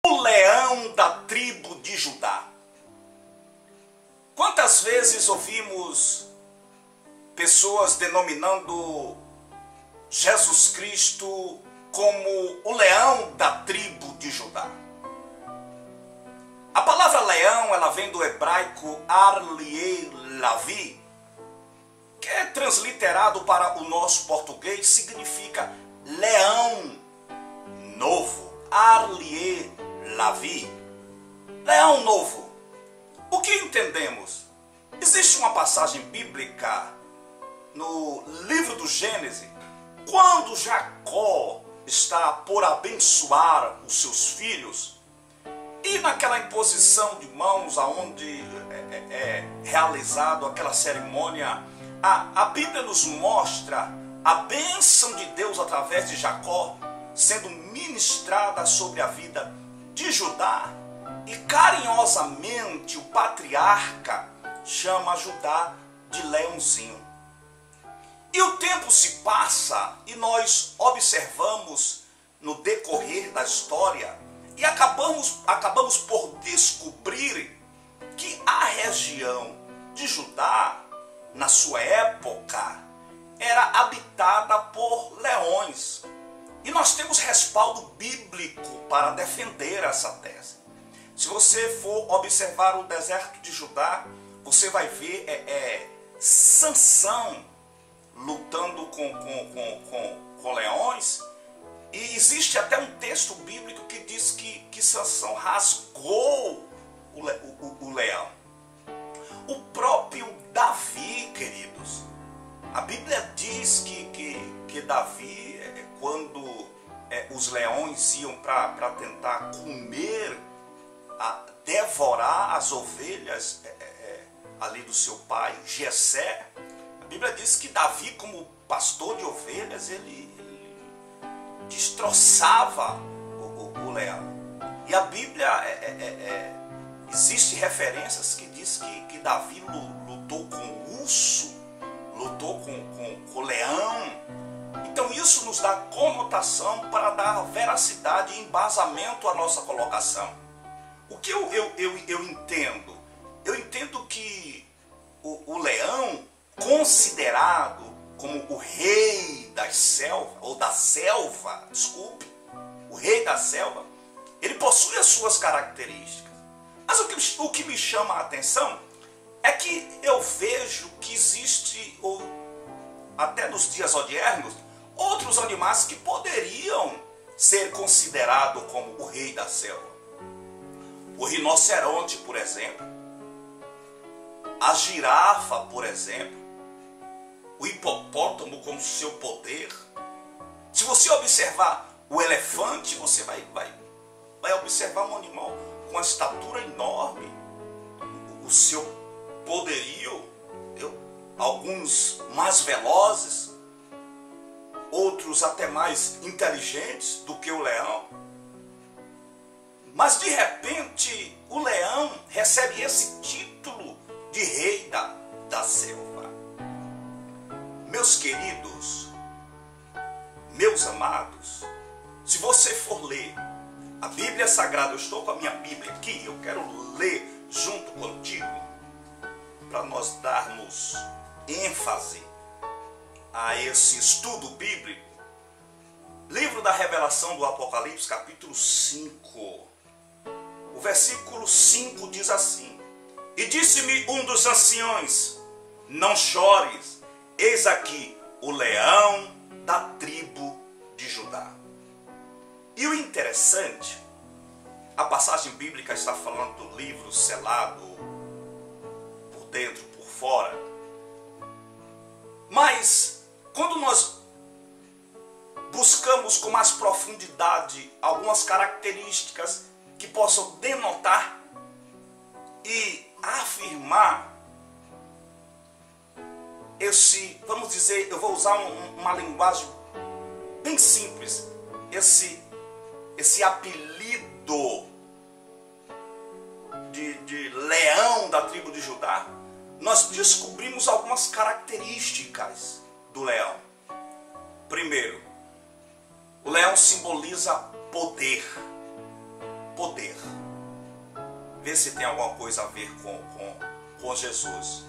O leão da tribo de Judá. Quantas vezes ouvimos pessoas denominando Jesus Cristo como o leão da tribo de Judá? A palavra leão, ela vem do hebraico Arliei Lavi, que é transliterado para o nosso português, significa leão novo. Arliei Lavi, leão novo. O que entendemos? Existe uma passagem bíblica no livro do Gênesis, quando Jacó está por abençoar os seus filhos, e naquela imposição de mãos, aonde é realizado aquela cerimônia, a Bíblia nos mostra a bênção de Deus através de Jacó sendo ministrada sobre a vida de Judá, e carinhosamente o patriarca chama Judá de leãozinho. E o tempo se passa e nós observamos no decorrer da história e acabamos por descobrir que a região de Judá, na sua época, era habitada por leões. E nós temos respaldo bíblico para defender essa tese. Se você for observar o deserto de Judá, você vai ver Sansão lutando com leões. E existe até um texto bíblico que diz que Sansão rasgou o leão. O próprio Davi, queridos, a Bíblia diz que Davi, quando os leões iam para tentar comer, devorar as ovelhas ali do seu pai Jessé, a Bíblia diz que Davi, como pastor de ovelhas, ele destroçava o leão. E a Bíblia, existe referências que diz que Davi lutou com o urso, lutou com o leão. Então isso nos dá conotação para dar veracidade e embasamento à nossa colocação. O que eu entendo? Eu entendo que o leão, considerado como o rei das selvas, ou da selva, desculpe, o rei da selva, ele possui as suas características. Mas o que me chama a atenção é que eu vejo que existe, ou até nos dias odiernos, outros animais que poderiam ser considerados como o rei da selva. O rinoceronte, por exemplo. A girafa, por exemplo. O hipopótamo com seu poder. Se você observar o elefante, você vai observar um animal com uma estatura enorme. O seu poderio. Alguns mais velozes, outros até mais inteligentes do que o leão. Mas de repente o leão recebe esse título de rei da selva. Meus queridos, meus amados, se você for ler a Bíblia Sagrada, eu estou com a minha Bíblia aqui, eu quero ler junto contigo, para nós darmos ênfase a esse estudo bíblico. Livro da Revelação do Apocalipse, capítulo 5. O versículo 5 diz assim: E disse-me um dos anciões: Não chores, eis aqui o leão da tribo de Judá. E o interessante, a passagem bíblica está falando do livro selado por dentro, por fora. Mas quando nós buscamos com mais profundidade algumas características que possam denotar e afirmar vamos dizer, eu vou usar uma linguagem bem simples, esse apelido de leão da tribo de Judá, nós descobrimos algumas características do leão. Primeiro, o leão simboliza poder. poder. Vê se tem alguma coisa a ver com Jesus.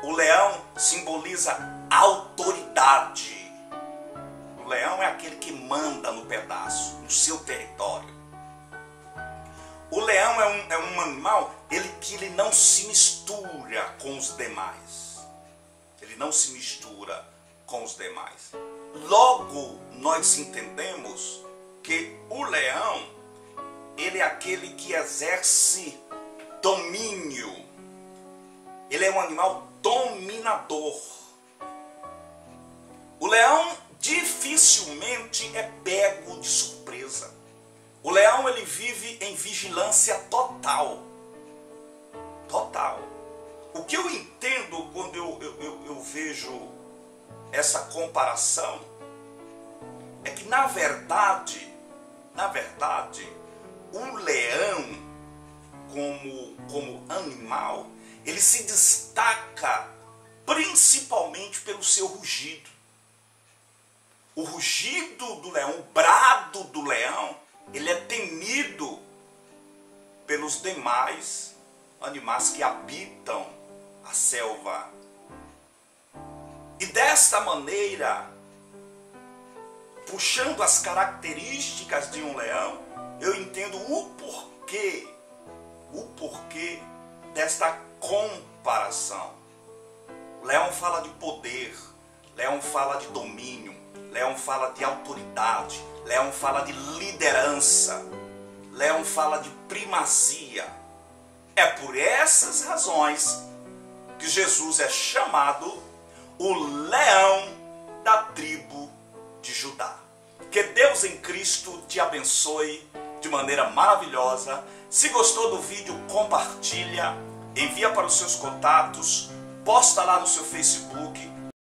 O leão simboliza autoridade. O leão é aquele que manda no pedaço, no seu território. O leão é um animal que ele não se mistura com os demais. Ele não se mistura com os demais. Logo, nós entendemos que o leão, ele é aquele que exerce domínio. Ele é um animal dominador. O leão dificilmente é pego de surpresa. O leão, ele vive em vigilância total. Total. O que eu entendo quando eu vejo essa comparação é que, na verdade, o leão, como animal, ele se destaca principalmente pelo seu rugido. O rugido do leão, o brado do leão, ele é temido pelos demais animais que habitam a selva. E desta maneira, puxando as características de um leão, eu entendo o porquê desta comparação. O leão fala de poder, leão fala de domínio, leão fala de autoridade, leão fala de liderança, leão fala de primazia. É por essas razões que Jesus é chamado o leão da tribo de Judá. Que Deus em Cristo te abençoe de maneira maravilhosa. Se gostou do vídeo, compartilha, envia para os seus contatos, posta lá no seu Facebook.